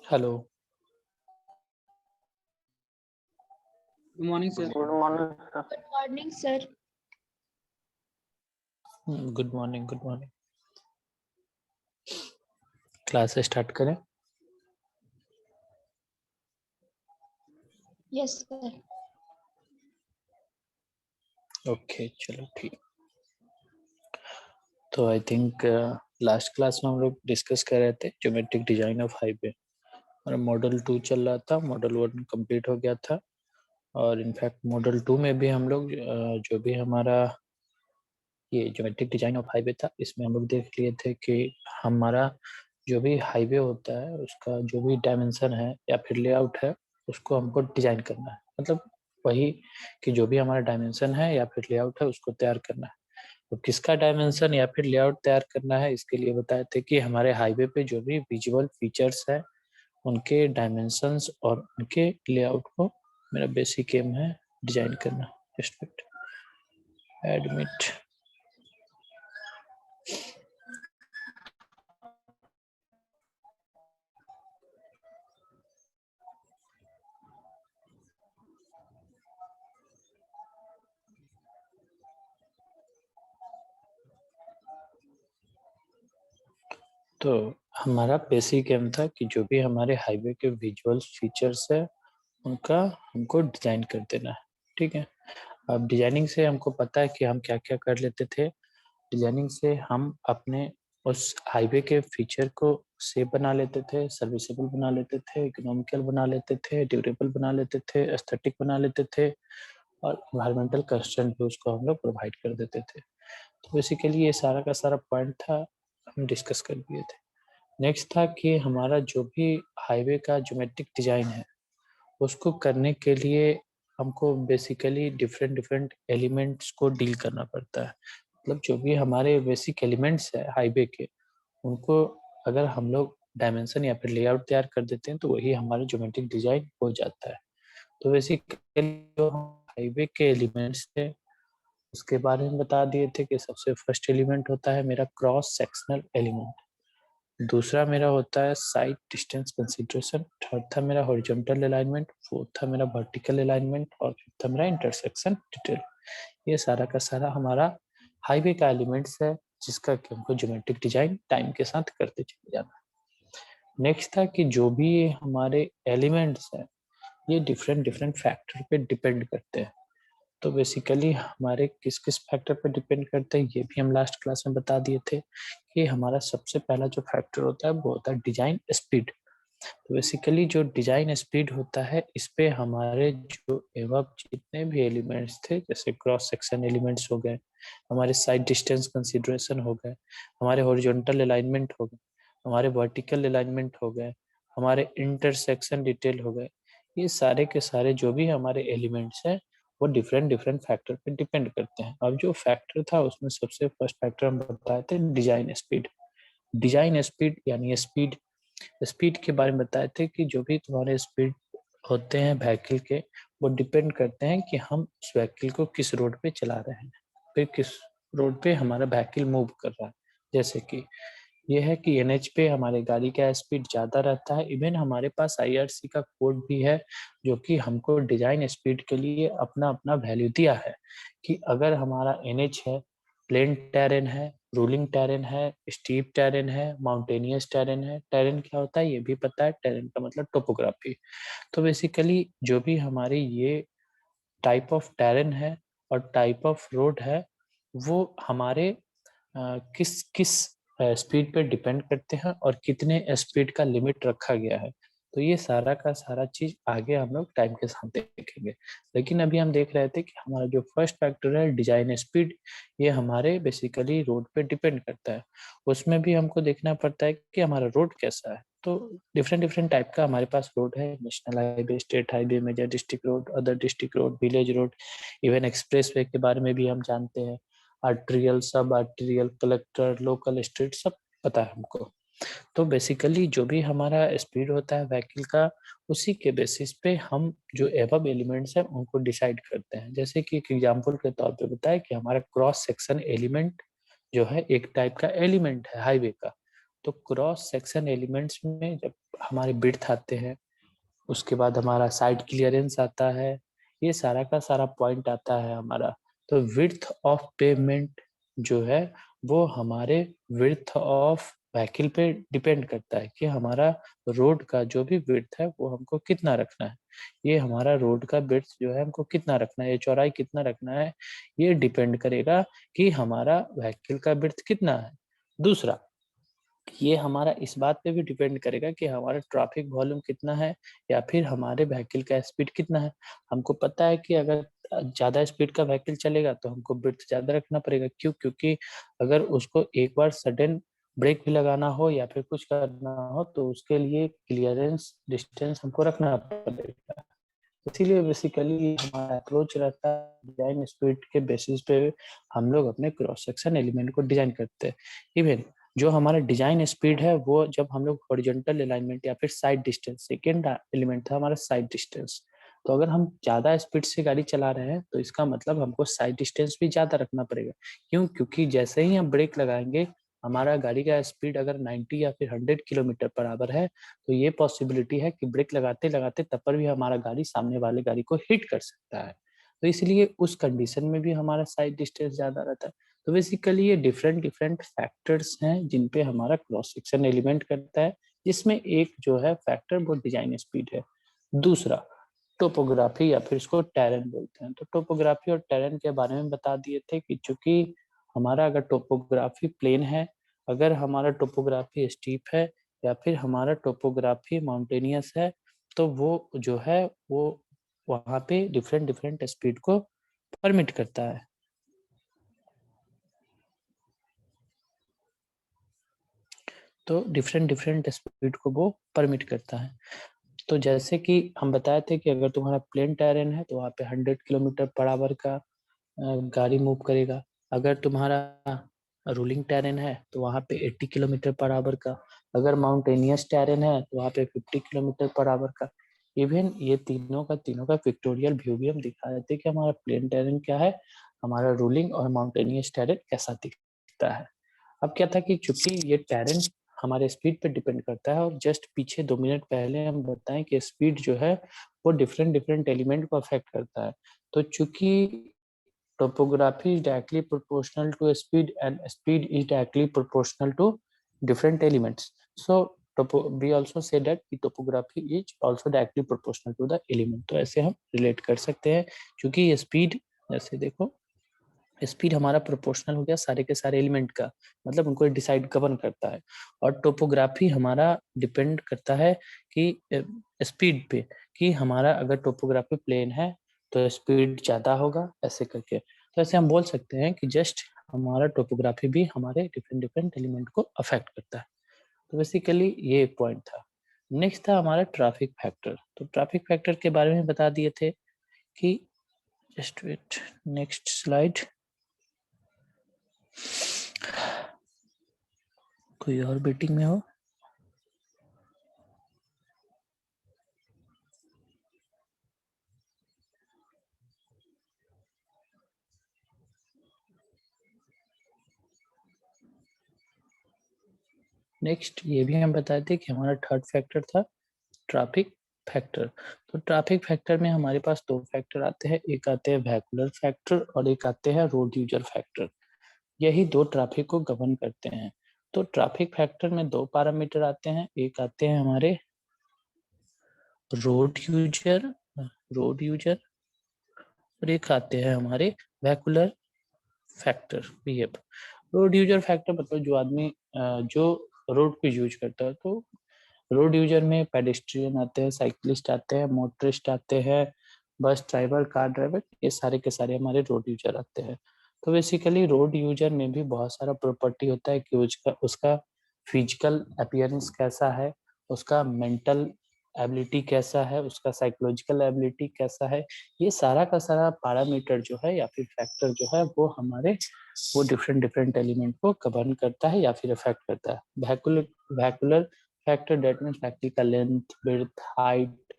Hello. Good morning sir. Good morning sir. Good morning sir. Good morning. Class start करें। Yes sir. Okay चलो ठीक। तो I think last class में हम लोग डिस्कस कर रहे थे ज्योमेट्रिक डिजाइन ऑफ हाईवे और मॉडल 2 चल रहा था। मॉडल 1 कंप्लीट हो गया था और इनफैक्ट मॉडल 2 में भी हम लोग जो भी हमारा ये ज्योमेट्रिक डिजाइन ऑफ हाईवे था इसमें हम लोग देख लिए थे कि हमारा जो भी हाईवे होता है उसका जो भी डायमेंशन है या फिर लेआउट है उसको हमको डिजाइन करना है। मतलब वही कि जो भी हमारा डायमेंशन है या फिर लेआउट है उसको तैयार करना है। तो किसका डायमेंशन या फिर लेआउट तैयार करना है इसके लिए बताए थे कि हमारे हाईवे पे जो भी विजुअल फीचर्स है उनके डायमेंशंस और उनके लेआउट को मेरा बेसिक एम है डिजाइन करना। Just admit. तो हमारा बेसिक एम था कि जो भी हमारे हाईवे के विजुअल फीचर्स है उनका हमको डिजाइन कर देना है। ठीक है। अब डिजाइनिंग से हमको पता है कि हम क्या क्या कर लेते थे। डिजाइनिंग से हम अपने उस हाईवे के फीचर को सेफ बना लेते थे, सर्विसेबल बना लेते थे, इकोनॉमिकल बना लेते थे, ड्यूरेबल बना लेते थे, एस्थेटिक बना लेते थे और इन्वायरमेंटल कंस्ट्रेंट भी उसको हम लोग प्रोवाइड कर देते थे। तो बेसिकली ये सारा का सारा पॉइंट था, हम डिस्कस कर दिए थे। नेक्स्ट था कि हमारा जो भी हाईवे का ज्योमेट्रिक डिजाइन है उसको करने के लिए हमको बेसिकली डिफरेंट एलिमेंट्स को डील करना पड़ता है। मतलब जो भी हमारे बेसिक एलिमेंट्स है हाईवे के उनको अगर हम लोग डायमेंशन या फिर लेआउट तैयार कर देते हैं तो वही हमारा ज्योमेट्रिक डिजाइन हो जाता है। तो बेसिकली जो हाईवे के एलिमेंट्स थे उसके बारे में बता दिए थे कि सबसे फर्स्ट एलिमेंट होता है मेरा क्रॉस सेक्शनल एलिमेंट, दूसरा मेरा होता है साइड डिस्टेंस कंसीडरेशन, थर्ड था मेरा हॉरिजॉन्टल अलाइनमेंट, फोर्थ था मेरा वर्टिकल अलाइनमेंट और फिफ्थ था मेरा इंटरसेक्शन डिटेल। ये सारा का सारा हमारा हाईवे का एलिमेंट्स है जिसका कि हमको ज्योमेट्रिक डिजाइन टाइम के साथ करते चले जाना। नेक्स्ट था कि जो भी हमारे एलिमेंट्स हैं ये डिफरेंट फैक्टर पे डिपेंड करते हैं। तो बेसिकली हमारे किस किस फैक्टर पे डिपेंड करते हैं ये भी हम लास्ट क्लास में बता दिए थे कि हमारा सबसे पहला जो फैक्टर होता है वो होता है डिजाइन स्पीड। तो बेसिकली जो डिजाइन स्पीड होता है इस पे हमारे जो एवं जितने भी एलिमेंट्स थे जैसे क्रॉस सेक्शन एलिमेंट्स हो गए, हमारे साइड डिस्टेंस कंसीडरेशन हो गए, हमारे हॉरिजॉन्टल अलाइनमेंट हो गए, हमारे वर्टिकल अलाइनमेंट हो गए, हमारे इंटरसेक्शन डिटेल हो गए, ये सारे के सारे जो भी हमारे एलिमेंट्स हैं वो डिफरेंट फैक्टर पे डिपेंड करते हैं। अब जो फैक्टर था उसमें सबसे फर्स्ट फैक्टर हम बताए थे डिजाइन स्पीड। डिजाइन स्पीड यानी स्पीड, स्पीड के बारे में बताए थे कि जो भी तुम्हारे स्पीड होते हैं व्हीकल के वो डिपेंड करते हैं कि हम उस व्हीकल को किस रोड पे चला रहे हैं, फिर किस रोड पे हमारा व्हीकल मूव कर रहा है। जैसे कि ये है कि एनएच पे हमारे गाड़ी का स्पीड ज़्यादा रहता है। इवन हमारे पास आईआरसी का कोड भी है जो कि हमको डिजाइन स्पीड के लिए अपना अपना वैल्यू दिया है कि अगर हमारा एनएच है, प्लेन टेरेन है, रूलिंग टेरेन है, स्टीप टेरेन है, माउंटेनियस टेरेन है। टेरेन क्या होता है ये भी पता है, टेरेन का मतलब टोपोग्राफी। तो बेसिकली जो भी हमारी ये टाइप ऑफ टेरेन है और टाइप ऑफ रोड है वो हमारे किस किस स्पीड पे डिपेंड करते हैं और कितने स्पीड का लिमिट रखा गया है। तो ये सारा का सारा चीज आगे हम लोग टाइम के साथ देखेंगे। लेकिन अभी हम देख रहे थे कि हमारा जो फर्स्ट फैक्टर है डिजाइन स्पीड, ये हमारे बेसिकली रोड पे डिपेंड करता है। उसमें भी हमको देखना पड़ता है कि हमारा रोड कैसा है। तो डिफरेंट टाइप का हमारे पास रोड है, national highway, state highway, major district road, other district road, village road, even expressway के बारे में भी हम जानते हैं, आर्टेरियल, सब आर्टेरियल, कलेक्टर, लोकल, स्ट्रीट, सब पता है हमको। तो बेसिकली जो भी हमारा स्पीड होता है व्हीकल का उसी के बेसिस पे हम जो एबव एलिमेंट्स हैं उनको डिसाइड करते हैं। जैसे कि एक एग्जांपल के तौर पे बताएं कि हमारा क्रॉस सेक्शन एलिमेंट जो है एक टाइप का एलिमेंट है हाईवे का, तो क्रॉस सेक्शन एलिमेंट्स में जब हमारे विड्थ आते हैं, उसके बाद हमारा साइड क्लियरेंस आता है, ये सारा का सारा पॉइंट आता है हमारा। तो विड्थ ऑफ पेवमेंट जो है वो हमारे विड्थ ऑफ व्हीकल पे डिपेंड करता है कि हमारा रोड का जो भी विड्थ है वो हमको कितना रखना है। ये हमारा रोड का विड्थ जो है हमको कितना रखना है, ये चौड़ाई कितना रखना है, ये डिपेंड करेगा कि हमारा व्हीकल का विड्थ कितना है। दूसरा, ये हमारा इस बात पे भी डिपेंड करेगा कि हमारा ट्रैफिक वॉल्यूम कितना है या फिर हमारे व्हीकल का स्पीड कितना है। हमको पता है कि अगर ज़्यादा स्पीड का व्हीकल चलेगा तो हमको विड्थ ज़्यादा रखना पड़ेगा। क्यों? क्योंकि अगर उसको एक बार सडन ब्रेक भी लगाना हो या फिर कुछ करना हो तो उसके लिए क्लियरेंस डिस्टेंस हमको रखना पड़ेगा। इसीलिए बेसिकली हमारा अप्रोच रहता है डिजाइन स्पीड के बेसिस पे हम लोग अपने क्रॉस सेक्शन एलिमेंट को डिजाइन करते हैं। इवन जो हमारा डिजाइन स्पीड है वो जब हम लोग हॉरिजॉन्टल अलाइनमेंट या फिर साइड डिस्टेंस, सेकेंड एलिमेंट था हमारा साइड डिस्टेंस। तो अगर हम ज्यादा स्पीड से गाड़ी चला रहे हैं तो इसका मतलब हमको साइड डिस्टेंस भी ज्यादा रखना पड़ेगा। क्यों? क्योंकि जैसे ही हम ब्रेक लगाएंगे, हमारा गाड़ी का स्पीड अगर 90 या फिर 100 किलोमीटर पर आवर है तो ये पॉसिबिलिटी है कि ब्रेक लगाते लगाते तब पर भी हमारा गाड़ी सामने वाले गाड़ी को हिट कर सकता है। तो इसलिए उस कंडीशन में भी हमारा साइड डिस्टेंस ज्यादा रहता है। तो बेसिकली ये डिफरेंट डिफरेंट फैक्टर्स हैं जिन पे हमारा क्रॉस सेक्शन एलिमेंट करता है, जिसमें एक जो है फैक्टर वो डिजाइन स्पीड है। दूसरा, टोपोग्राफी या फिर इसको टेरेन बोलते हैं। तो टोपोग्राफी और टेरेन के बारे में बता दिए थे कि चूंकि हमारा अगर टोपोग्राफी प्लेन है, अगर हमारा टोपोग्राफी स्टीप है या फिर हमारा टोपोग्राफी माउंटेनियस है, तो वो जो है वो वहाँ पे डिफरेंट डिफरेंट स्पीड को परमिट करता है। तो डिफरेंट डिफरेंट स्पीड को वो परमिट करता है। तो जैसे कि हम बताए थे कि अगर तुम्हारा प्लेन टेरेन है तो वहाँ पे 100 किलोमीटर पर आवर का गाड़ी मूव करेगा। अगर तुम्हारा रूलिंग टेरेन है तो वहाँ पे 80 किलोमीटर पर आवर का। अगर माउंटेनियस टेरेन है तो वहाँ पे 50 किलोमीटर पर आवर का। इवन ये तीनों का पिक्टोरियल व्यू भी हम दिखा देते कि हमारा प्लेन टेरेन क्या है, हमारा रूलिंग और माउंटेनियस टेरेन कैसा दिखता है। अब क्या था कि चूंकि ये टेरेन हमारे स्पीड पे डिपेंड करता है और जस्ट पीछे 2 मिनट पहले हम बताएं कि स्पीड जो है वो डिफरेंट डिफरेंट एलिमेंट को अफेक्ट करता है। तो चूंकि topography is directly proportional to speed and speed is directly proportional to different elements. So we also say that topography is also directly proportional to the element. तो ऐसे हम relate कर सकते हैं क्योंकि ये स्पीड, जैसे देखो स्पीड हमारा प्रोपोर्शनल हो गया सारे के सारे एलिमेंट का, मतलब उनको डिसाइड गवर्न करता है। और टोपोग्राफी हमारा डिपेंड करता है कि स्पीड पे, कि हमारा अगर टोपोग्राफी प्लेन है तो स्पीड ज्यादा होगा, ऐसे करके। तो ऐसे हम बोल सकते हैं कि जस्ट हमारा टोपोग्राफी भी हमारे डिफरेंट डिफरेंट एलिमेंट को अफेक्ट करता है। तो बेसिकली ये एक पॉइंट था। नेक्स्ट था हमारा ट्रैफिक फैक्टर। तो ट्रैफिक फैक्टर के बारे में बता दिए थे कि जस्ट वेट, नेक्स्ट स्लाइड। कोई और मीटिंग में हो? नेक्स्ट ये भी हम बताए थे कि हमारा थर्ड फैक्टर था ट्रैफिक फैक्टर। तो ट्रैफिक फैक्टर में हमारे पास दो फैक्टर आते हैं, एक आते हैं वेहिकुलर फैक्टर और एक आते हैं रोड यूजर फैक्टर। यही दो ट्रैफिक को गवर्न करते हैं। तो ट्रैफिक फैक्टर में दो पैरामीटर आते हैं, एक आते हैं हमारे रोड यूजर और एक आते हैं हमारे vehicular factor VF। Road user factor मतलब जो आदमी जो रोड को यूज करता है। तो रोड यूजर में पेडेस्ट्रियन आते हैं, साइकिलिस्ट आते हैं, मोटरिस्ट आते हैं, बस ड्राइवर, कार ड्राइवर, ये सारे के सारे हमारे रोड यूजर आते हैं। तो बेसिकली रोड यूजर में भी बहुत सारा प्रॉपर्टी होता है कि उसका उसका फिजिकल अपीयरेंस कैसा है, उसका मेंटल एबिलिटी कैसा है, उसका साइकोलॉजिकल एबिलिटी कैसा है। ये सारा का सारा पैरामीटर जो है या फिर फैक्टर जो है वो हमारे वो डिफरेंट डिफरेंट एलिमेंट को गवर्न करता है या फिर अफेक्ट करता है। Vehicular factor that means vehicle का लेंथ, विड्थ, हाइट,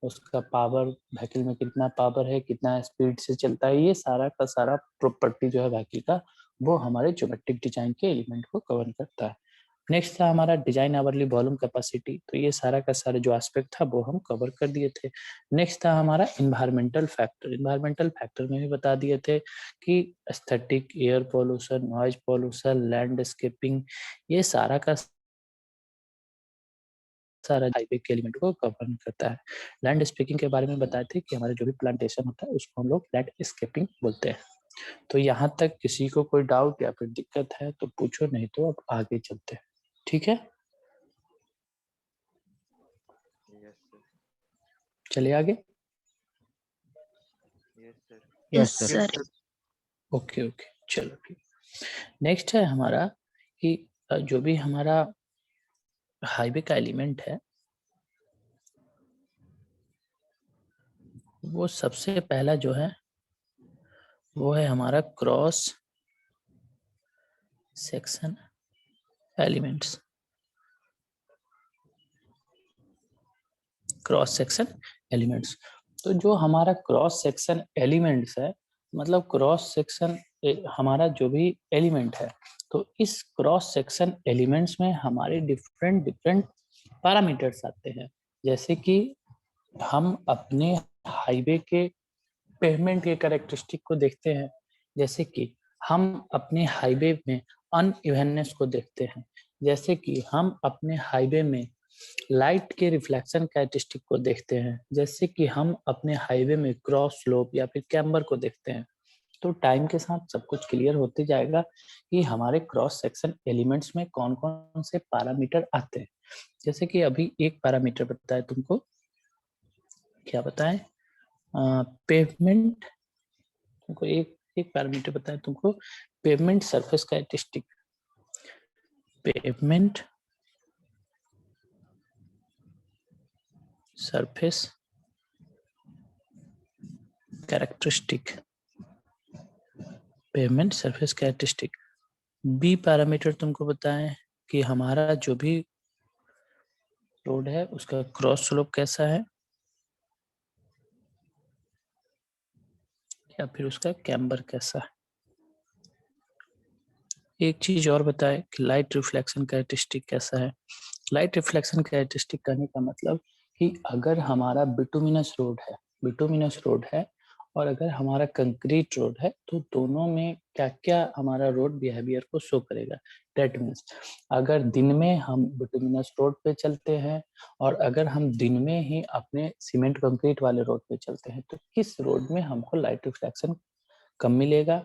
उसका पावर, व्हीकल में कितना पावर है, कितना स्पीड से चलता है, ये सारा का सारा प्रॉपर्टी जो है व्हीकल का वो हमारे ज्योमेट्रिक डिजाइन के एलिमेंट को कवर करता है। नेक्स्ट था हमारा डिजाइन आवरली वॉल्यूम कैपेसिटी, तो ये सारा का सारा जो एस्पेक्ट था वो हम कवर कर दिए थे। नेक्स्ट था हमारा इन्वायरमेंटल फैक्टर। इन्वायरमेंटल फैक्टर में भी बता दिए थे कि aesthetic, air pollution, noise pollution, landscaping, ये सारा का सारा हाईवे के एलिमेंट को कवर करता है। लैंडस्केपिंग के बारे में बताए थे कि हमारे जो भी प्लांटेशन होता है उसको हम लोग लैंडस्केपिंग बोलते हैं। तो यहाँ तक किसी को कोई डाउट या फिर दिक्कत है तो पूछो, नहीं तो अब आगे चलते हैं। ठीक है, चलिए आगे। Yes sir. ओके ओके, चलो ठीक। नेक्स्ट है हमारा कि जो भी हमारा हाईवे का एलिमेंट है वो सबसे पहला जो है वो है हमारा cross section elements. Cross section elements, तो जो हमारा क्रॉस सेक्शन एलिमेंट्स है, मतलब क्रॉस सेक्शन हमारा जो भी एलिमेंट है, तो इस क्रॉस सेक्शन एलिमेंट्स में हमारे डिफरेंट डिफरेंट पैरामीटर्स आते हैं। जैसे कि हम अपने हाईवे के पेवमेंट के कैरेक्टरिस्टिक को देखते हैं, जैसे कि हम अपने हाईवे में अनइवननेस को देखते हैं, जैसे कि हम अपने हाईवे में लाइट के रिफ्लेक्शन कैरेक्टरिस्टिक को देखते हैं, जैसे कि हम अपने हाईवे में क्रॉस स्लोप या फिर कैम्बर को देखते हैं। तो टाइम के साथ सब कुछ क्लियर होते जाएगा कि हमारे क्रॉस सेक्शन एलिमेंट्स में कौन कौन से पैरामीटर आते हैं। जैसे कि अभी एक पैरामीटर बताए तुमको, क्या बताएं, पेवमेंट, तुमको एक एक पैरामीटर बताएं तुमको, pavement surface characteristic. Pavement surface characteristic, pavement surface characteristic. बी पैरामीटर तुमको बताएं कि हमारा जो भी रोड है उसका क्रॉस स्लोप कैसा है या फिर उसका कैम्बर कैसा है। एक चीज और बताए कि लाइट रिफ्लेक्शन कैरेक्टरिस्टिक कैसा है। लाइट रिफ्लेक्शन कैरेक्टरिस्टिक कहने का मतलब कि अगर हमारा बिटुमिनस रोड है और अगर हमारा कंक्रीट रोड है, तो दोनों में क्या क्या हमारा रोड बिहेवियर को शो करेगा। दैट मीन्स अगर दिन में हम बिटुमिनस रोड पे चलते हैं और अगर हम दिन में ही अपने सीमेंट कंक्रीट वाले रोड पे चलते हैं, तो किस रोड में हमको लाइट रिफ्लेक्शन कम मिलेगा।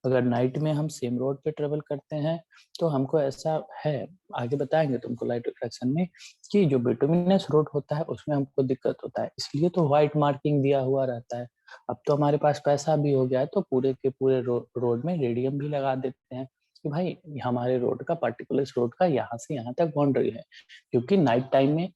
अगर नाइट में हम सेम रोड पे ट्रेवल करते हैं तो हमको ऐसा है, आगे बताएंगे तुमको लाइट रिफ्लेक्शन में, कि जो बिटुमिनस रोड होता है उसमें हमको दिक्कत होता है, इसलिए तो व्हाइट मार्किंग दिया हुआ रहता है। अब तो हमारे पास पैसा भी हो गया है तो पूरे के पूरे रोड में रेडियम भी लगा देते हैं कि भाई हमारे रोड का, पर्टिकुलर रोड का यहाँ से यहाँ तक बाउंड्री है, क्योंकि नाइट टाइम में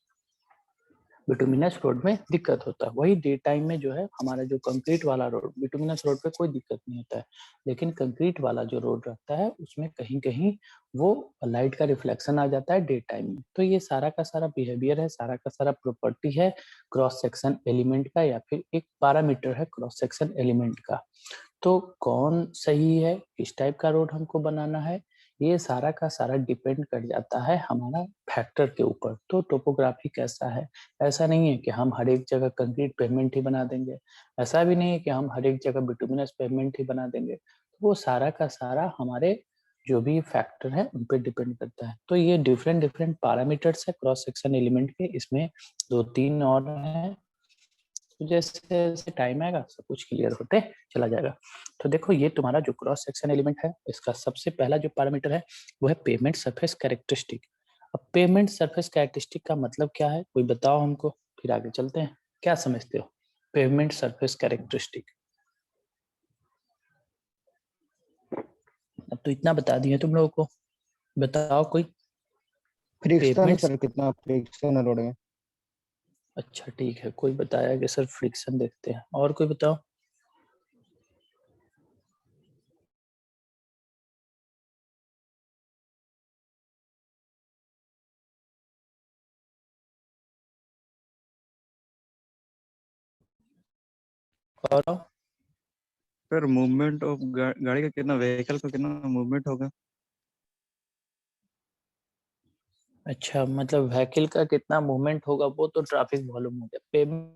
बिटुमिनस रोड में दिक्कत होता है। वही डे टाइम में जो है हमारा जो कंक्रीट वाला रोड, बिटुमिनस रोड पे कोई दिक्कत नहीं होता है, लेकिन कंक्रीट वाला जो रोड रहता है उसमें कहीं कहीं वो लाइट का रिफ्लेक्शन आ जाता है डे टाइम में। तो ये सारा का सारा बिहेवियर है, सारा का सारा प्रॉपर्टी है क्रॉस सेक्शन एलिमेंट का, या फिर एक पैरामीटर है क्रॉस सेक्शन एलिमेंट का। तो कौन सही है, किस टाइप का रोड हमको बनाना है, ये सारा का सारा डिपेंड कर जाता है हमारा फैक्टर के ऊपर। तो टोपोग्राफी कैसा है, ऐसा नहीं है कि हम हर एक जगह कंक्रीट पेवमेंट ही बना देंगे, ऐसा भी नहीं है कि हम हर एक जगह बिटुमिनस पेवमेंट ही बना देंगे। तो वो सारा का सारा हमारे जो भी फैक्टर है उन पे डिपेंड करता है। तो ये डिफरेंट डिफरेंट पैरामीटर्स है क्रॉस सेक्शन एलिमेंट के, इसमें 2-3 और हैं। तो जैसे जैसे टाइम आएगा सब कुछ क्लियर होते चला जाएगा। तो देखो ये तुम्हारा जो क्रॉस सेक्शन एलिमेंट है, इसका सबसे पहला जो पैरामीटर है वो है पेवमेंट सरफेस कैरेक्टरिस्टिक। अब पेवमेंट सरफेस कैरेक्टरिस्टिक का मतलब क्या है, कोई बताओ हमको, फिर आगे चलते हैं। क्या समझते हो पेवमेंट सरफेस कैरेक्टरिस्टिक? अब तो इतना बता दिए तुम लोगों को, बताओ कोई। फ्रिक्शन पेवमेंट, सर, कितना फ्रिक्शन है रोड में। अच्छा ठीक है, कोई बताया कि सर फ्रिक्शन देखते हैं, और कोई बताओ। और सर मूवमेंट ऑफ गाड़ी का कितना, व्हीकल का कितना मूवमेंट होगा। अच्छा, मतलब व्हीकल का कितना मूवमेंट होगा वो तो ट्रैफिक वॉल्यूम हो गया। पेमेंट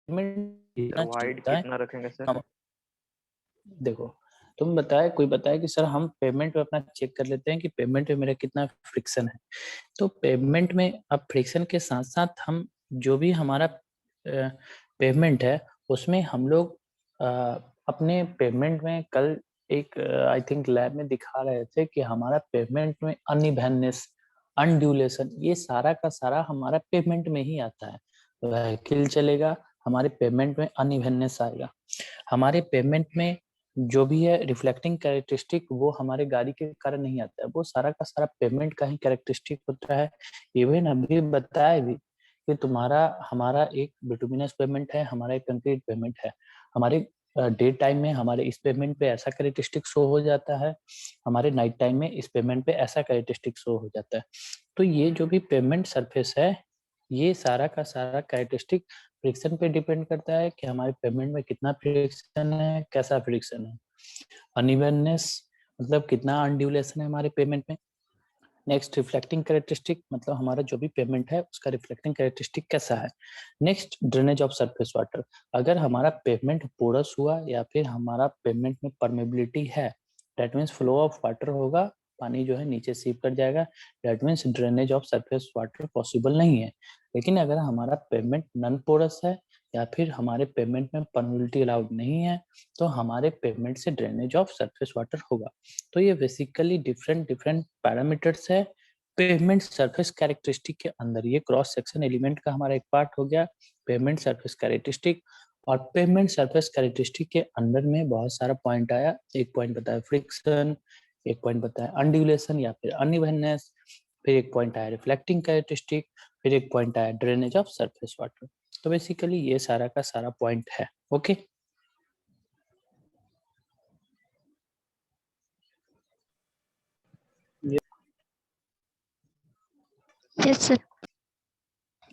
वाइड चलता है कितना रखेंगे सर? हम, देखो तुम बताए, कोई बताए कि सर हम पेमेंट में अपना चेक कर लेते हैं कि पेमेंट में मेरा कितना फ्रिक्शन है। तो पेमेंट में अब फ्रिक्शन के साथ साथ हम जो भी हमारा पेमेंट है उसमें हम लोग अपने पेमेंट में कल एक आई थिंक लैब में दिखा रहे थे कि हमारा पेमेंट में अनइवननेस, अनड्यूलेशन, ये सारा का सारा हमारा पेमेंट में ही आता है। व्हीकल चलेगा, हमारे पेमेंट में अनइवननेस आएगा। हमारे पेमेंट में जो भी है रिफ्लेक्टिंग कैरेक्टरिस्टिक वो हमारे गाड़ी के कारण नहीं आता है, वो सारा का सारा पेमेंट का ही कैरेक्टरिस्टिक होता है। इवन अभी बताया भी कि तुम्हारा हमारा एक बिटुमिनस पेमेंट है, हमारा एक कंक्रीट पेमेंट है। हमारे डे टाइम में हमारे इस पेमेंट पे ऐसा कैरेक्टरिस्टिक शो हो जाता है, हमारे नाइट टाइम में इस पेमेंट पे ऐसा कैरेक्टरिस्टिक शो हो जाता है। तो ये जो भी पेमेंट सरफेस है ये सारा का सारा कैरेक्टरिस्टिक फ्रिक्शन पे डिपेंड करता है कि हमारे पेमेंट में कितना फ्रिक्शन है, कैसा फ्रिक्शन है। अनइवननेस मतलब कितना अनड्यूलेशन है हमारे पेमेंट में। नेक्स्ट रिफ्लेक्टिंग कैरेक्टरिस्टिक मतलब हमारा जो भी पेमेंट है उसका रिफ्लेक्टिंग कैरेक्टरिस्टिक कैसा है। Next drainage of surface water, अगर हमारा पेमेंट पोरस हुआ या फिर हमारा पेमेंट में परमेबिलिटी है, that means flow of water होगा, पानी जो है नीचे सीप कर जाएगा, that means drainage of surface water possible नहीं है। लेकिन अगर हमारा पेमेंट नॉन पोरस है या फिर हमारे पेमेंट में परमेबिलिटी अलाउड नहीं है तो हमारे पेमेंट से ड्रेनेज ऑफ सरफेस वाटर होगा। तो ये बेसिकली डिफरेंट डिफरेंट पैरामीटर्स है पेमेंट सरफेस कैरेक्टरिस्टिक के अंदर। ये क्रॉस सेक्शन एलिमेंट का हमारा एक पार्ट हो गया पेमेंट सरफेस कैरेक्टरिस्टिक। और पेमेंट सरफेस कैरेक्टरिस्टिक के अंदर में बहुत सारा पॉइंट आया। एक पॉइंट बताया फ्रिक्शन, एक पॉइंट बताया अनड्यूलेशन या फिर अनइवननेस, फिर एक पॉइंट आया रिफ्लेक्टिंग कैरेक्टरिस्टिक, फिर एक पॉइंट आया ड्रेनेज ऑफ सरफेस वाटर। तो बेसिकली ये सारा का सारा पॉइंट है। Okay yes sir.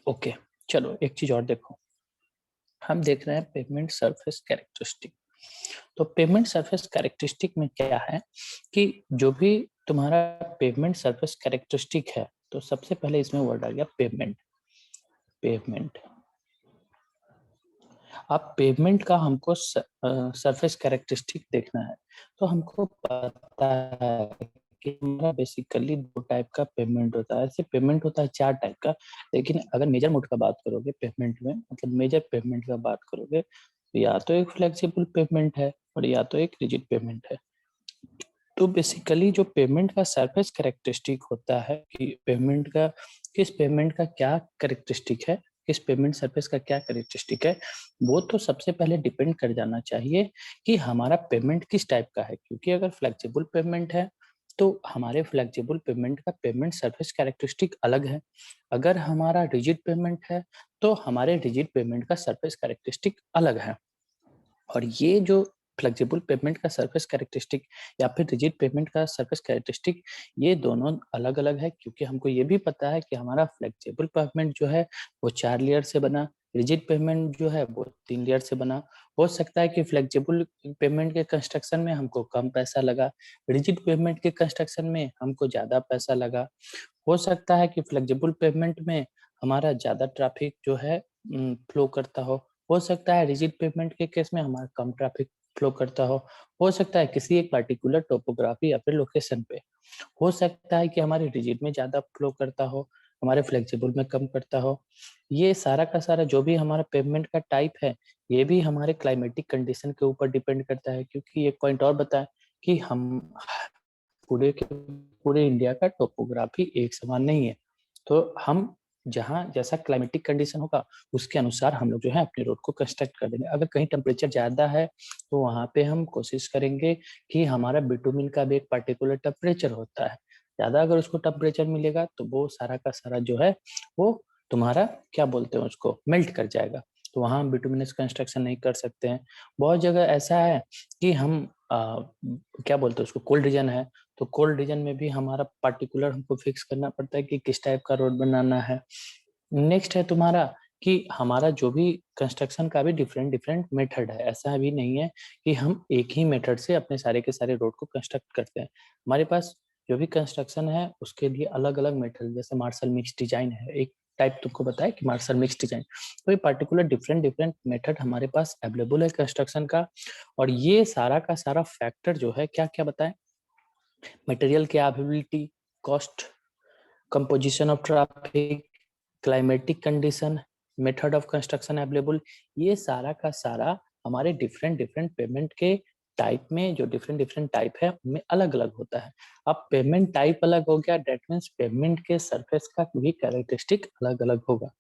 ओके चलो एक चीज और देखो, हम देख रहे हैं पेमेंट सरफेस कैरेक्टरिस्टिक। तो पेमेंट सरफेस कैरेक्टरिस्टिक में क्या है कि जो भी तुम्हारा पेमेंट सरफेस कैरेक्टरिस्टिक है तो सबसे पहले इसमें वर्ड आ गया पेमेंट। पेमेंट अब पेमेंट का हमको सरफेस कैरेक्टरिस्टिक देखना है तो हमको पता है कि हमारा बेसिकली दो टाइप का पेमेंट होता है। ऐसे पेमेंट होता है चार टाइप का, लेकिन अगर मेजर मोड का बात करोगे पेमेंट में, मतलब मेजर पेमेंट का बात करोगे तो या तो एक फ्लेक्सिबल पेमेंट है और या तो एक रिजिड पेमेंट है। तो बेसिकली जो पेमेंट का सरफेस कैरेक्टरिस्टिक होता है कि पेमेंट का किस पेमेंट का क्या कैरेक्टरिस्टिक है, किस पेमेंट सरफेस का क्या कैरेक्टरिस्टिक है, वो तो सबसे पहले डिपेंड कर जाना चाहिए कि हमारा पेमेंट किस टाइप का है। क्योंकि अगर फ्लेक्सिबल पेमेंट है तो हमारे फ्लेक्सिबल पेमेंट का पेमेंट सरफेस कैरेक्टरिस्टिक अलग है। अगर हमारा रिजिड पेमेंट है तो हमारे रिजिड पेमेंट का सरफेस कैरेक्टरिस्टिक अलग है। और ये जो फ्लेक्सिबल पेमेंट का सरफेस कैरेक्टरिस्टिक या फिर रिजिड पेमेंट का सरफेस कैरेक्टरिस्टिक ये दोनों अलग अलग है। क्योंकि हमको ये भी पता है कि हमारा फ्लेक्सिबल पेमेंट जो है वो 4 लेयर से बना, रिजिड पेमेंट जो है वो 3 लेयर से बना। हो सकता है कि फ्लेक्सिबल पेमेंट के कंस्ट्रक्शन में हमको कम पैसा लगा, रिजिड पेमेंट के कंस्ट्रक्शन में हमको ज्यादा पैसा लगा। हो सकता है कि फ्लेक्सिबल पेमेंट में हमारा ज्यादा ट्रैफिक जो है फ्लो करता हो सकता है रिजिड पेमेंट के केस में हमारा कम ट्रैफिक फ्लो करता हो सकता है किसी एक पर्टिकुलर टोपोग्राफी या फिर लोकेशन पे, हो सकता है कि हमारे रिजिड में ज्यादा फ्लो करता हो, हमारे फ्लेक्सिबल में कम करता हो। ये सारा का सारा जो भी हमारा पेमेंट का टाइप है ये भी हमारे क्लाइमेटिक कंडीशन के ऊपर डिपेंड करता है। क्योंकि एक पॉइंट और बताएं कि हम पूरे इंडिया का टोपोग्राफी एक समान नहीं है। तो हम जहाँ जैसा क्लाइमेटिक कंडीशन होगा उसके अनुसार हम लोग जो है अपने रोड को कंस्ट्रक्ट कर देंगे। अगर कहीं टेम्परेचर ज्यादा है तो वहां पे हम कोशिश करेंगे कि हमारा बिटुमिन का भी एक पर्टिकुलर टेम्परेचर होता है, ज्यादा अगर उसको टेम्परेचर मिलेगा तो वो सारा का सारा जो है वो तुम्हारा क्या बोलते हैं उसको मेल्ट कर जाएगा। तो वहां हम बिटुमिनस कंस्ट्रक्शन नहीं कर सकते हैं। बहुत जगह ऐसा है कि हम क्या बोलते हैं उसको कोल्ड रीजन है, तो कोल्ड रीजन में भी हमारा पर्टिकुलर हमको फिक्स करना पड़ता है कि किस टाइप का रोड बनाना है। नेक्स्ट है तुम्हारा कि हमारा जो भी कंस्ट्रक्शन का भी डिफरेंट मेथड है। ऐसा भी नहीं है कि हम एक ही मेथड से अपने सारे के सारे रोड को कंस्ट्रक्ट करते हैं। हमारे पास जो भी कंस्ट्रक्शन है उसके लिए अलग अलग मेथड, जैसे मार्शल मिक्स डिजाइन है, एक टाइप तुमको बताया कि मार्शल मिक्स डिजाइन, तो ये पार्टिकुलर डिफरेंट मेथड हमारे पास अवेलेबल है कंस्ट्रक्शन का। और ये सारा का सारा फैक्टर जो है क्या क्या बताएं, मटेरियल की availability, cost, composition of traffic, climatic condition, method of construction available, ये सारा का सारा हमारे डिफरेंट पेमेंट के टाइप में, जो डिफरेंट टाइप है उनमें अलग अलग होता है। अब पेमेंट टाइप अलग हो गया, डेट मीन्स पेमेंट के सरफेस का भी कैरेक्टरिस्टिक अलग अलग होगा।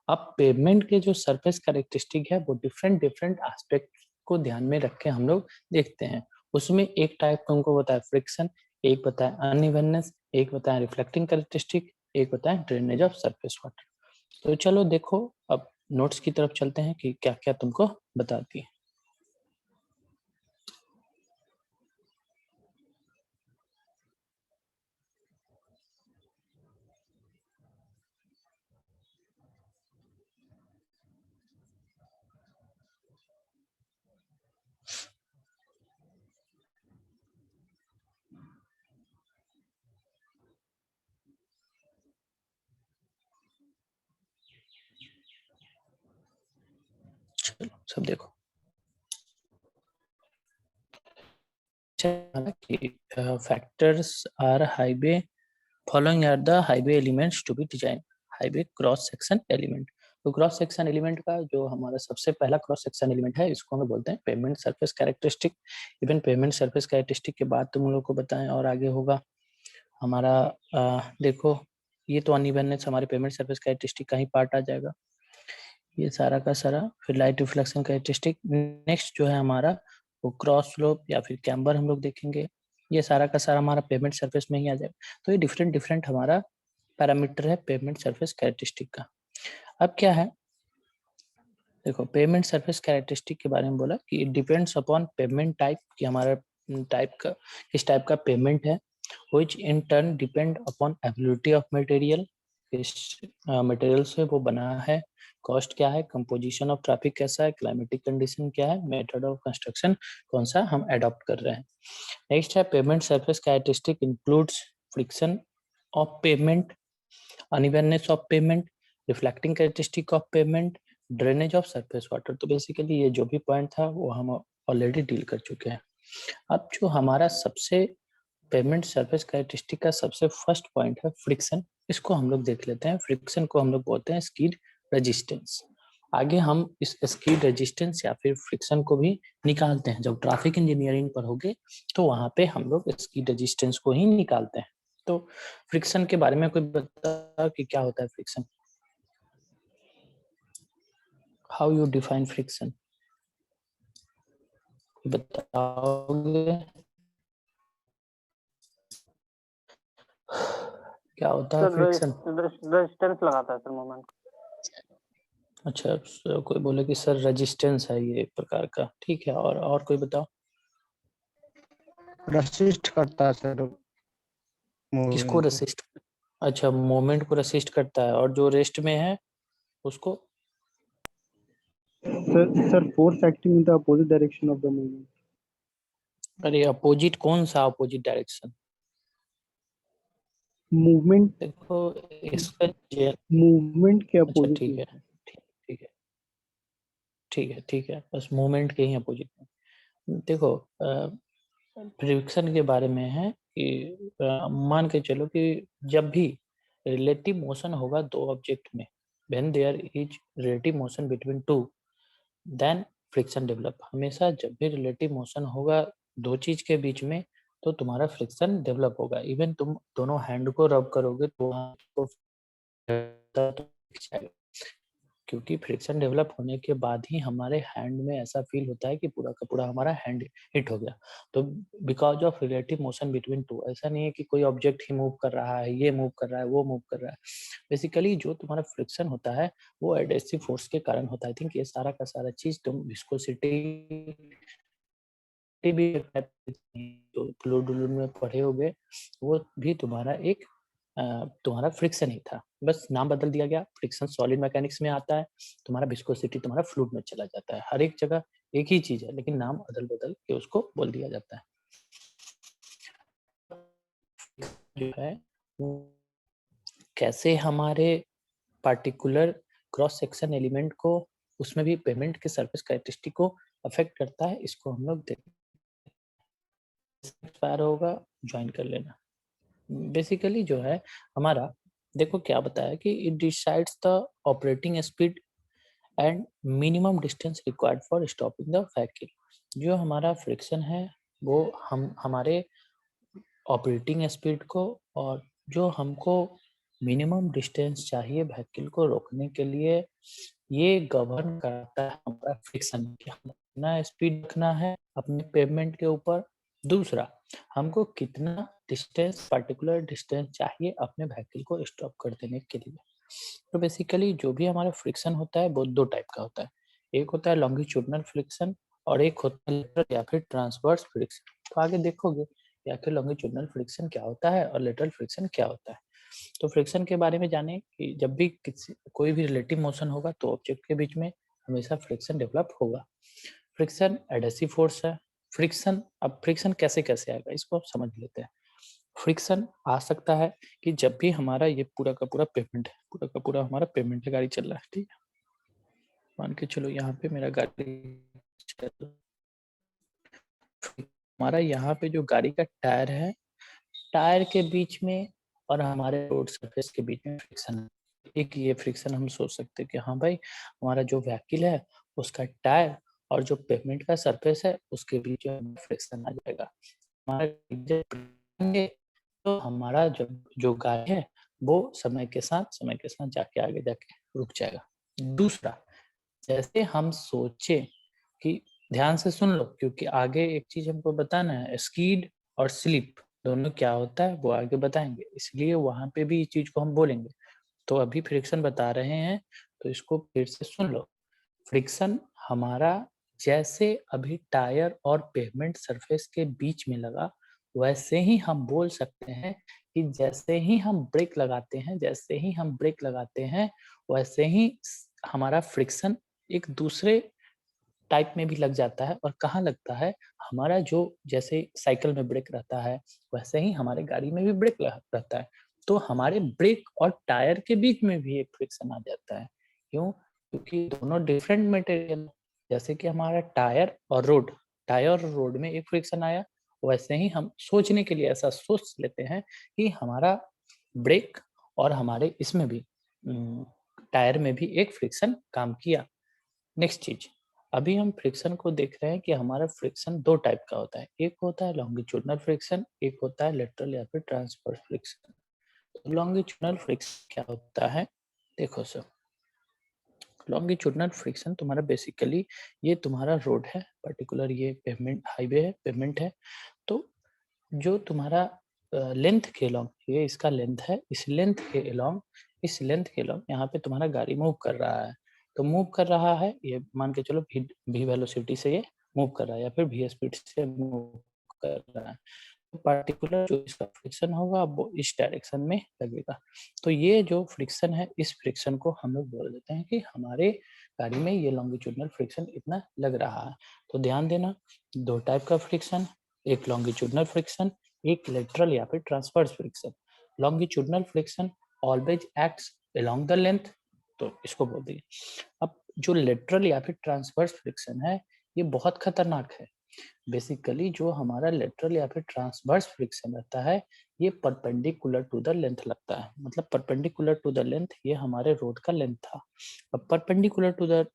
अब पेमेंट के जो सरफेस कैरेक्टरिस्टिक है वो डिफरेंट एस्पेक्ट को ध्यान में रख के हम लोग देखते हैं। उसमें एक टाइप तुमको बताया फ्रिक्शन, एक बताया अनइवननेस, एक बताया रिफ्लेक्टिंग कैरेक्टरिस्टिक, एक बताया ड्रेनेज ऑफ सरफेस वाटर। तो चलो देखो अब नोट्स की तरफ चलते हैं कि क्या क्या तुमको बताती है। चलो सब देखो factors are highway following are the highway elements to be designed. Highway cross section element, तो क्रॉस सेक्शन एलिमेंट का जो हमारा सबसे पहला क्रॉस सेक्शन एलिमेंट है इसको हम बोलते हैं payment surface characteristic. Even payment surface characteristic के बाद तुम लोग को बताएं और आगे होगा हमारा देखो ये तो अनइवननेस हमारे पेमेंट सरफेस कैरेक्टरिस्टिक का ही पार्ट आ जाएगा, ये सारा का सारा। फिर लाइट रिफ्लेक्शन कैरेक्टरिस्टिक, नेक्स्ट जो है हमारा वो क्रॉस स्लोप या फिर कैम्बर हम लोग देखेंगे, ये सारा का सारा हमारा पेमेंट सरफेस में ही आ जाएगा। तो ये डिफरेंट हमारा पैरामीटर है पेमेंट सरफेस कैरेक्टरिस्टिक का। अब क्या है देखो, पेमेंट सरफेस कैरेक्टरिस्टिक के बारे में बोला कि it depends upon payment type, कि हमारा टाइप का किस टाइप का पेमेंट है, which in turn depend upon availability of material, किस मटेरियल से वो बना है, कॉस्ट क्या है, कंपोजिशन ऑफ ट्रैफिक कैसा है, क्लाइमेटिक कंडीशन क्या है, मेथड ऑफ कंस्ट्रक्शन कौन सा हम अडॉप्ट कर रहे हैं। नेक्स्ट है payment surface characteristic includes friction of payment, unevenness of payment, reflecting characteristic of payment, drainage of surface water. तो बेसिकली ये जो भी पॉइंट था वो हम ऑलरेडी डील कर चुके हैं। अब जो हमारा सबसे पेमेंट सरफेस कैरेक्टरिस्टिक का सबसे फर्स्ट पॉइंट है फ्रिक्शन, इसको हम लोग देख लेते हैं। फ्रिक्शन को हम लोग बोलते हैं स्कीड रेजिस्टेंस। आगे हम इस स्कीड रेजिस्टेंस या फिर फ्रिक्शन को भी निकालते हैं, जब ट्रैफिक इंजीनियरिंग पर होगे तो वहां पे हम लोग स्कीड रेजिस्टेंस को ही निकालते हैं। तो फ्रिक्शन के बारे में कोई बता कि क्या होता है friction, how you define friction, बताओगे क्या होता है फ्रिक्शन? रेजिस्टेंस लगाता है सर मोमेंट। अच्छा, कोई बोले कि सर रेजिस्टेंस है ये एक प्रकार का, ठीक है। और कोई बताओ रेसिस्ट करता है सर किसको मूवमेंट को। रेसिस्ट? अच्छा, मोमेंट को रेसिस्ट करता है, और जो रेस्ट में है उसको? Sir force acting in the opposite direction of the movement. अरे अपोजिट कौन सा अपोजिट डायरेक्शन? मूवमेंट देखो इसका मूवमेंट के अच्छा अपोजिट ठीक है, ठीक है, ठीक है, बस मूवमेंट के ही अपोजिट में। देखो फ्रिक्शन के बारे में है कि मान के चलो कि जब भी रिलेटिव मोशन होगा दो ऑब्जेक्ट में, when there is relative motion between two, then friction develop. हमेशा जब भी रिलेटिव मोशन होगा दो चीज के बीच में तो तुम्हारा फ्रिक्शन डेवलप होगा। इवन तुम दोनों हैंड को रब करोगे तो आपको क्योंकि फ्रिक्शन डेवलप होने के बाद ही हमारे हैंड में ऐसा फील होता है कि पूरा का पूरा हमारा हैंड हिट हो गया। तो because of relative motion between to, ऐसा नहीं है कि कोई ऑब्जेक्ट ही मूव कर रहा है, ये मूव कर रहा है, वो मूव कर रहा है। बेसिकली जो तुम्हारा फ्रिक्शन होता है वो एडहेसिव फोर्स के कारण होता है। आई थिंक ये सारा का सारा चीज तुम विस्कोसिटी भी तो फ्लूइड में पढ़े होगे, वो भी तुम्हारा एक तुम्हारा फ्रिक्शन ही था, बस नाम बदल दिया गया। फ्रिक्शन सॉलिड मैकेनिक्स में आता है, तुम्हारा विस्कोसिटी तुम्हारा फ्लूइड में चला जाता है। हर एक जगह एक ही चीज है, लेकिन नाम बदल बदल के उसको बोल दिया जाता है। जो है वो कैसे हमारे पार्टिकुलर क्रॉस सेक्शन एलिमेंट को, उसमें भी पेमेंट के सरफेस कैरेक्टरिस्टिक को अफेक्ट करता है, इसको हम लोग एक्सपायर होगा, ज्वाइन कर लेना। बेसिकली जो है हमारा, देखो क्या बताया कि it decides the operating speed and minimum distance required for stopping the vehicle. जो हमारा फ्रिक्शन है वो हमारे ऑपरेटिंग स्पीड को, और जो हमको मिनिमम डिस्टेंस चाहिए व्हीकल को रोकने के लिए, ये गवर्न करता है हमारा फ्रिक्शन कि हमें कितना स्पीड रखना है अपने पेवमेंट के ऊपर। दूसरा, हमको कितना डिस्टेंस, पर्टिकुलर डिस्टेंस चाहिए अपने व्हीकल को स्टॉप कर देने के लिए। तो बेसिकली जो भी हमारा फ्रिक्शन होता है वो दो टाइप का होता है। एक होता है लॉन्गिट्यूडनल फ्रिक्शन और एक होता है लेटरल या फिर ट्रांसवर्स फ्रिक्शन। तो आगे देखोगे कि आखिर लॉन्गिट्यूडनल फ्रिक्शन क्या होता है और लेटरल फ्रिक्शन क्या होता है। तो फ्रिक्शन के बारे में जाने कि जब भी कोई भी रिलेटिव मोशन होगा तो ऑब्जेक्ट के बीच में हमेशा फ्रिक्शन डेवलप होगा। फ्रिक्शन एडहेसिव फोर्स है। फ्रिक्शन, अब फ्रिक्शन कैसे कैसे आएगा इसको आप समझ लेते हैं। फ्रिक्शन आ सकता है कि जब भी हमारा ये पूरा का पूरा पेमेंट है, पूरा का पूरा हमारा पेमेंट है, गाड़ी चल रहा है, ठीक है, मान के चलो यहाँ पे मेरा गाड़ी चल रहा है। हमारा यहाँ पे जो गाड़ी का टायर है, टायर के बीच में और हमारे रोड सरफेस के बीच में फ्रिक्शन है। एक ये फ्रिक्शन हम सोच सकते हैं कि हाँ भाई, हमारा जो व्हीकल है उसका टायर और जो पेवमेंट का सरफेस है उसके बीच में फ्रिक्शन आ जाएगा। हमारा तो हमारा जो गाड़ी है वो समय के साथ जाके आगे जाके रुक जाएगा। दूसरा, जैसे हम सोचे कि, ध्यान से सुन लो क्योंकि आगे एक चीज हमको बताना है, स्कीड और स्लिप दोनों क्या होता है वो आगे बताएंगे, इसलिए वहां पे भी इस चीज को हम बोलेंगे। तो अभी फ्रिक्शन बता रहे हैं तो इसको फिर से सुन लो। फ्रिक्शन हमारा जैसे अभी टायर और पेवमेंट सरफेस के बीच में लगा, वैसे ही हम बोल सकते हैं कि जैसे ही हम ब्रेक लगाते हैं, वैसे ही हमारा फ्रिक्शन एक दूसरे टाइप में भी लग जाता है। और कहाँ लगता है, हमारा जो जैसे साइकिल में ब्रेक रहता है वैसे ही हमारे गाड़ी में भी ब्रेक रहता है। तो हमारे ब्रेक और टायर के बीच में भी एक फ्रिक्शन आ जाता है। क्यों? क्योंकि दोनों डिफरेंट मटेरियल, जैसे कि हमारा टायर और रोड में एक फ्रिक्शन आया, वैसे ही हम सोचने के लिए ऐसा सोच लेते हैं कि हमारा ब्रेक और हमारे इसमें भी टायर में भी एक फ्रिक्शन काम किया। नेक्स्ट चीज, अभी हम फ्रिक्शन को देख रहे हैं कि हमारा फ्रिक्शन दो टाइप का होता है, एक होता है लॉन्गिट्यूडनल फ्रिक्शन, एक होता है लेटरल या फिर ट्रांसवर्स फ्रिक्शन। तो लॉन्गिट्यूडनल फ्रिक्शन क्या होता है, देखो सर, लॉन्गिट्यूडनल फ्रिक्शन तुम्हारा बेसिकली ये तुम्हारा रोड है, पर्टिकुलर ये पेवमेंट हाईवे है, पेवमेंट है। तो जो तुम्हारा लेंथ के अलॉन्ग, ये इसका लेंथ है, इस लेंथ के अलॉन्ग यहाँ पे तुम्हारा गाड़ी मूव कर रहा है। तो मूव कर रहा है, ये मान के चलो v वेलोसिटी से ये मूव कर रहा है या फिर v स्पीड से मूव कर रहा है। तो पार्टिकुलर जो इसका फ्रिक्शन होगा वो इस डायरेक्शन में लगेगा। तो ये जो फ्रिक्शन है, इस फ्रिक्शन को हम लोग बोल देते हैं कि हमारे गाड़ी में ये लॉन्गिट्यूडनल फ्रिक्शन इतना लग रहा है। तो ध्यान देना, दो टाइप का फ्रिक्शन, एक लॉन्गिट्यूडनल फ्रिक्शन, एक लेटरल या फिर transverse friction. Longitudinal friction always acts along the length, तो इसको बोल दिए। अब जो लेटरल या फिर ट्रांसवर्स फ्रिक्शन है ये बहुत खतरनाक है। बेसिकली जो हमारा लेटरल या फिर ट्रांसवर्स फ्रिक्शन रहता है ये परपेंडिकुलर टू द लेंथ लगता है। मतलब परपेंडिकुलर टू द लेंथ, ये हमारे रोड का लेंथ था। अब परपेंडिकुलर टू द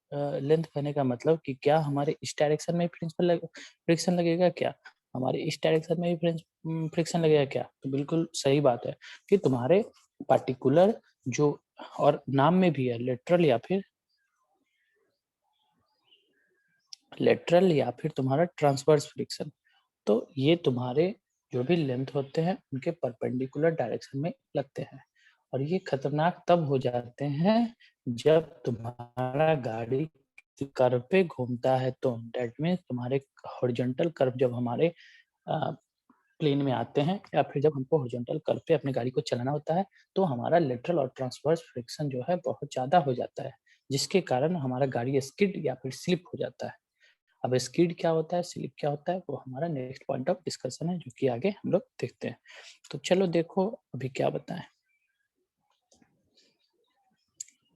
लेंथ कहने का मतलब कि क्या हमारे इस डायरेक्शन में फ्रिक्शन लगेगा, क्या हमारे इस डायरेक्शन में भी फ्रिक्शन लगेगा क्या? तो बिल्कुल सही बात है कि तुम्हारे पार्टिकुलर जो, और नाम में भी है लेटरल या फिर तुम्हारा ट्रांसवर्स फ्रिक्शन। तो ये तुम्हारे जो भी लेंथ होते हैं उनके परपेंडिकुलर डायरेक्शन में लगते हैं। और ये खतरनाक तब हो जाते हैं जब तुम्हारा गाड़ी कर्व पे घूमता है, तो दैट मीन्स तुम्हारे हॉरिजॉन्टल कर्व जब हमारे प्लेन में आते हैं या फिर जब हमको हॉरिजॉन्टल कर्व पे अपनी गाड़ी को चलाना होता है तो हमारा लेटरल और ट्रांसवर्स फ्रिक्शन जो है बहुत ज़्यादा हो जाता है, जिसके कारण हमारा गाड़ी स्किड या फिर स्लिप हो जाता है। अब स्किड क्या होता है, स्लिप क्या होता है, वो हमारा नेक्स्ट पॉइंट ऑफ डिस्कशन है जो कि आगे हम लोग देखते हैं। तो चलो देखो अभी क्या बताएं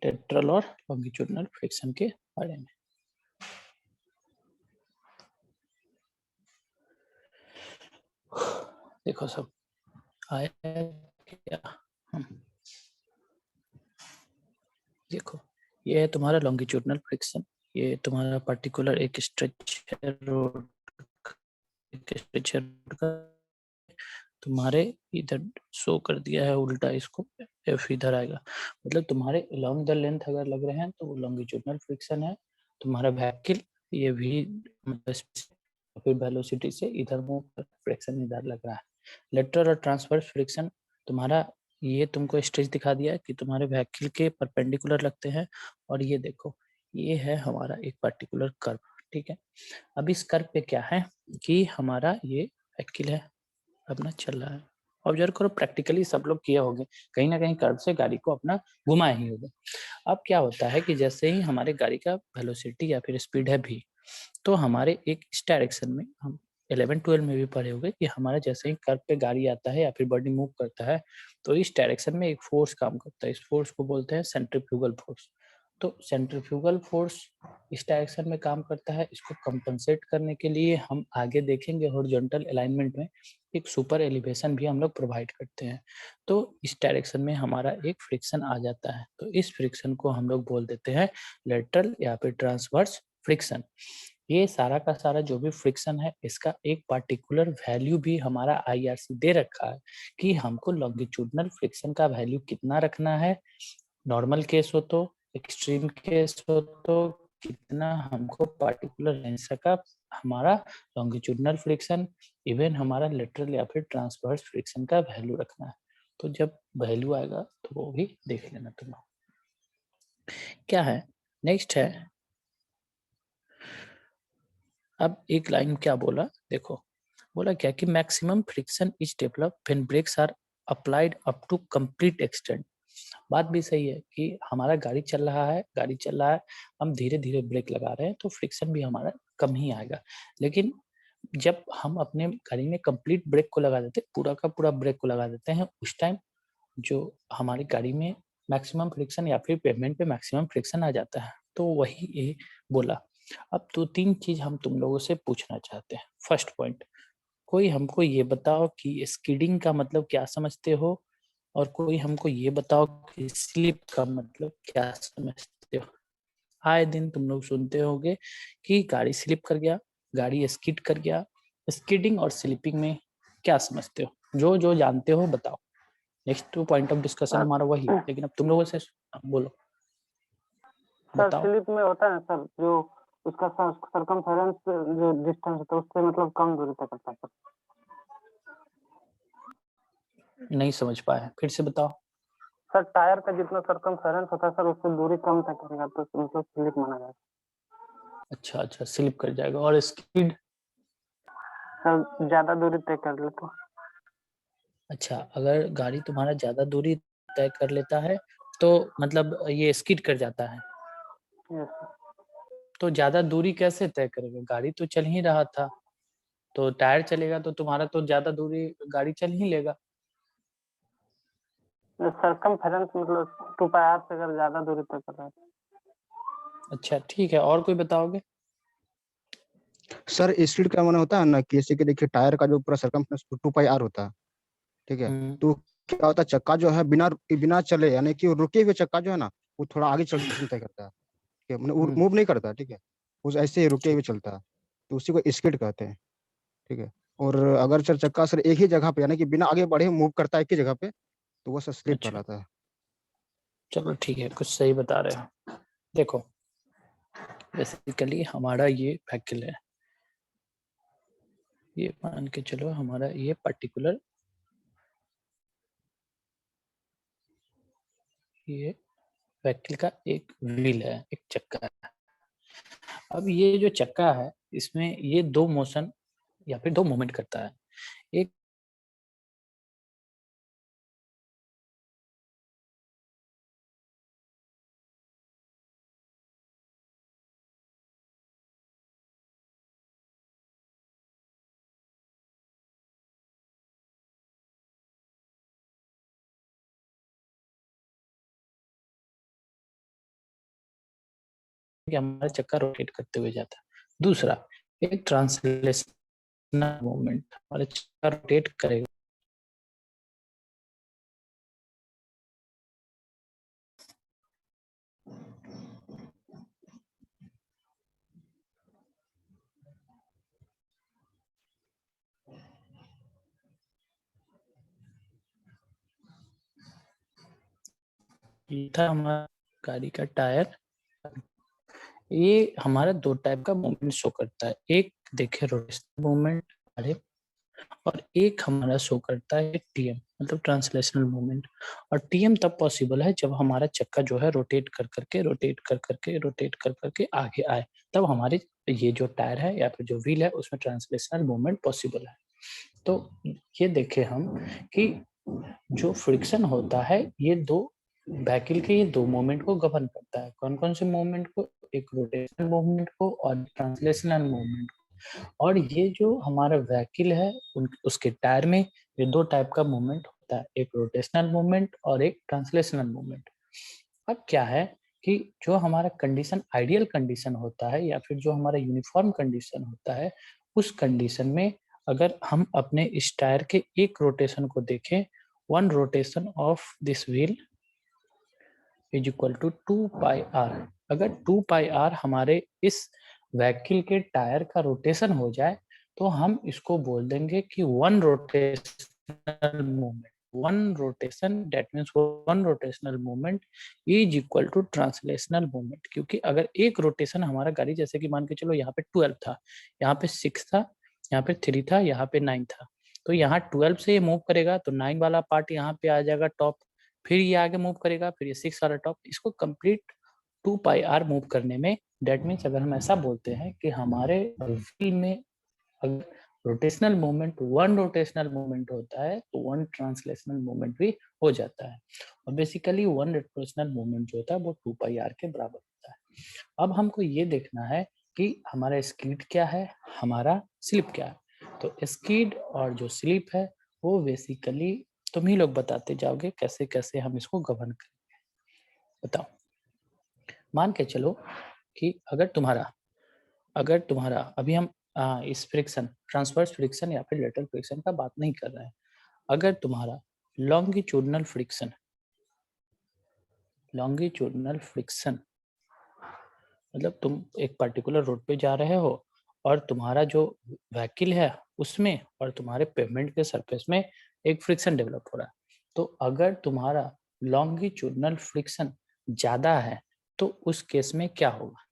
लेटरल और लॉन्गिट्यूडिनल फ्रिक्शन के बारे में। देखो सब आया क्या? देखो ये है तुम्हारा लॉन्गिट्यूडिनल फ्रिक्शन, ये तुम्हारा पर्टिकुलर एक स्ट्रेचर रोड का तुम्हारे इधर शो कर दिया है उल्टा, इसको एफ इधर आएगा, मतलब तुम्हारे अलोंग द लेंथ अगर लग रहे हैं तो वो लॉन्गिट्यूडिनल फ्रिक्शन है। तुम्हारा व्हीकल ये भी फिर वेलोसिटी से इधर मूव कर फ्रिक्शन इधर लग रहा है। लेटरल और ट्रांसवर्स फ्रिक्शन तुम्हारा ये तुमको स्ट्रेच दिखा दिया कि तुम्हारे व्हीकल के परपेंडिकुलर लगते हैं, और ये देखो ये है हमारा एक पर्टिकुलर कर्व, ठीक है। अब इस कर्व पे क्या है कि हमारा ये व्हीकल है अपना चल रहा है, ऑब्जर्व करो प्रैक्टिकली सब लोग किए होंगे, कहीं ना कहीं कर्व से गाड़ी को अपना घुमाए ही होगा। अब क्या होता है कि जैसे ही हमारे गाड़ी का वेलोसिटी या फिर स्पीड है भी, तो हमारे एक इस डायरेक्शन में हम 11-12 में भी पढ़े होंगे कि हमारा जैसे ही कर्व पे गाड़ी आता है या फिर बॉडी मूव करता है तो इस डायरेक्शन में एक फोर्स काम करता है, इस फोर्स को बोलते हैं सेंट्रीफ्यूगल फोर्स। तो सेंट्रीफ्यूगल फोर्स इस डायरेक्शन में काम करता है, इसको कंपनसेट करने के लिए हम आगे देखेंगे हॉरिजॉन्टल अलाइनमेंट में एक सुपर एलिवेशन भी हम लोग प्रोवाइड करते हैं। तो इस डायरेक्शन में हमारा एक फ्रिक्शन आ जाता है, तो इस फ्रिक्शन को हम लोग बोल देते हैं लेटरल या फिर ट्रांसवर्स फ्रिक्शन। ये सारा का सारा जो भी फ्रिक्शन है इसका एक पार्टिकुलर वैल्यू भी हमारा आईआरसी दे रखा है कि हमको लॉन्गिट्यूडिनल फ्रिक्शन का वैल्यू कितना रखना है, नॉर्मल केस हो तो, एक्सट्रीम केस हो तो कितना हमको पर्टिकुलर रेंज का हमारा लॉन्गिट्यूडिनल फ्रिक्शन, इवन हमारा लेटरल या फिर ट्रांसवर्स फ्रिक्शन का वैल्यू रखना है। तो जब वैल्यू आएगा तो वो भी देख लेना तुम। क्या है नेक्स्ट है, अब एक लाइन क्या बोला देखो, बोला क्या कि maximum friction is develop when brakes are applied up to complete extent. बात भी सही है कि हमारा गाड़ी चल रहा है, हम धीरे धीरे ब्रेक लगा रहे हैं तो फ्रिक्शन भी हमारा कम ही आएगा, लेकिन जब हम अपने गाड़ी में कंप्लीट ब्रेक को लगा देते, पूरा का पूरा ब्रेक को लगा देते हैं, उस टाइम जो हमारी गाड़ी में मैक्सिमम फ्रिक्शन या फिर पेवमेंट पे मैक्सिमम फ्रिक्शन आ जाता है। तो वही ये बोला। अब 2-3 चीज हम तुम लोगों से पूछना चाहते हैं। फर्स्ट पॉइंट, कोई हमको ये बताओ कि स्किडिंग का मतलब क्या समझते हो, और कोई हमको ये बताओ कि स्लिप का मतलब क्या समझते हो। आए दिन तुम लोग सुनते होगे कि गाड़ी स्लिप कर गया, गाड़ी स्किड कर गया। स्किडिंग और स्लिपिंग में क्या समझते हो, जो जो जानते हो बताओ। नेक्स्ट पॉइंट ऑफ डिस्कशन हमारा वही, लेकिन अब तुम लोगों से बोलो सर बताओ। स्लिप में होता है सर जो उसका सरकमफेरेंस जो डिस्टेंस होता है उससे मतलब कम दूरी तक करता है सर। नहीं समझ पाए, फिर से बताओ। सर टायर का जितना सरकमफेरेंस होता है सर उससे दूरी कम तक करेगा तो मतलब स्लिप माना जाएगा। अच्छा स्लिप कर जाएगा। और स्किड? सर ज्यादा दूरी तय कर ले तो। अच्छा, अगर गाड़ी तुम्हारा ज्यादा दूरी तय कर लेता है तो मतलब ये स्किड कर जाता है। Yes sir. तो ज्यादा दूरी कैसे तय करेगा, गाड़ी तो चल ही रहा था, तो टायर चलेगा तो तुम्हारा तो ज्यादा दूरी गाड़ी चल ही लेगा। सरकमफेरेंस मतलब 2πr से अगर ज्यादा दूरी तय कर रहा है। अच्छा ठीक है, और कोई बताओगे? सर स्किड का माने होता है ना कि जैसे कि देखिए टायर का जो पूरा सरकमफ्रेंस 2πr होता है, ठीक है। तो क्या होता है चक्का जो है बिना बिना चले यानी कि रुके हुए चक्का जो है ना वो थोड़ा आगे चल डिस्टेंस तय करता है, ठीक है, मतलब मूव नहीं करता, ठीक है, उस ऐसे ही रुके हुए चलता है, तो उसी को स्किड कहते हैं, ठीक है। और अगर सर चक्का सर एक ही जगह पे यानी कि बिना आगे बढ़े मूव करता है एक ही जगह पे तो वो सर स्लिप अच्छा कहलाता है। चलो ठीक है, कुछ सही बता रहे हो। देखो बेसिकली हमारा ये व्हीकल है, ये मान के चलो हमारा ये पर्टिकुलर ये व्हीकल का एक व्हील है, एक चक्का है। अब ये जो चक्का है इसमें ये दो मोशन या फिर दो मूवमेंट करता है। एक कि हमारा चक्का रोटेट करते हुए जाता है। दूसरा, एक ट्रांसलेशनल मूवमेंट, हमारा चक्का रोटेट करेगा। ये था हमारा गाड़ी का टायर। ये हमारा दो टाइप का मूवमेंट शो करता है, एक देखिए रोटेशनल मूवमेंट और एक हमारा शो करता है टीएम, मतलब ट्रांसलेशनल मूवमेंट। और टीएम तब पॉसिबल है जब हमारा चक्का जो है रोटेट कर करके आगे आए, तब हमारे ये जो टायर है या फिर जो व्हील है उसमें ट्रांसलेशनल मूवमेंट पॉसिबल है। तो ये देखें हम कि जो फ्रिक्शन होता है ये दो व्हीकल के ये दो मूवमेंट को गवर्न करता है। कौन कौन से मूवमेंट को? एक रोटेशनल मूवमेंट को और ट्रांसलेशनल मूवमेंट को। और ये जो हमारा व्हीकल है उसके टायर में ये दो टाइप का मूवमेंट होता है, एक रोटेशनल मूवमेंट और एक ट्रांसलेशनल मूवमेंट। अब क्या है कि जो हमारा कंडीशन आइडियल कंडीशन होता है या फिर जो हमारा यूनिफॉर्म कंडीशन होता है, उस कंडीशन में अगर हम अपने इस टायर के एक रोटेशन को देखें, one rotation of this wheel is equal to 2πr। अगर 2πr हमारे इस व्हीकल के टायर का रोटेशन हो जाए तो हम इसको बोल देंगे कि one rotational movement, one rotation that means one rotational movement is equal to translational movement. क्योंकि अगर एक रोटेशन हमारा गाड़ी, जैसे कि मान के चलो यहाँ पे 12 था, यहाँ पे 6 था, यहाँ पे 3 था, यहाँ पे 9 था, तो यहाँ 12 से ये मूव करेगा तो 9 वाला पार्ट यहाँ पे आ जाएगा टॉप, फिर ये आगे मूव करेगा, फिर ये 6 वाला टॉप। इसको कंप्लीट 2πr मूव करने में, दैट मीन्स अगर हम ऐसा बोलते हैं कि हमारे व्हील में अगर rotational movement one rotational movement होता है तो वन ट्रांसलेशनल मूवमेंट भी हो जाता है। और बेसिकली वन रोटेशनल मूवमेंट जो होता है वो 2πr के बराबर होता है। अब हमको ये देखना है कि हमारा स्कीड क्या है, हमारा स्लिप क्या है। तो स्कीड और जो स्लिप है वो बेसिकली तुम ही लोग बताते जाओगे कैसे कैसे हम इसको गवर्न करेंगे। बताओ। मान के चलो कि अगर तुम्हारा अभी हम इस फ्रिक्शन, ट्रांसवर्स फ्रिक्शन या फिर लेटरल फ्रिक्शन का बात नहीं कर रहे हैं। अगर तुम्हारा लॉन्गिट्यूडनल फ्रिक्शन मतलब तुम एक पर्टिकुलर रोड पे जा रहे हो और तुम्हारा जो व्हीकल है उसमें और तुम्हारे पेवमेंट के सरफेस में एक फ्रिक्शन डेवलप हो रहा है, तो अगर तुम्हारा लॉन्गिट्यूडनल फ्रिक्शन ज्यादा है तो उस केस में क्या होगा?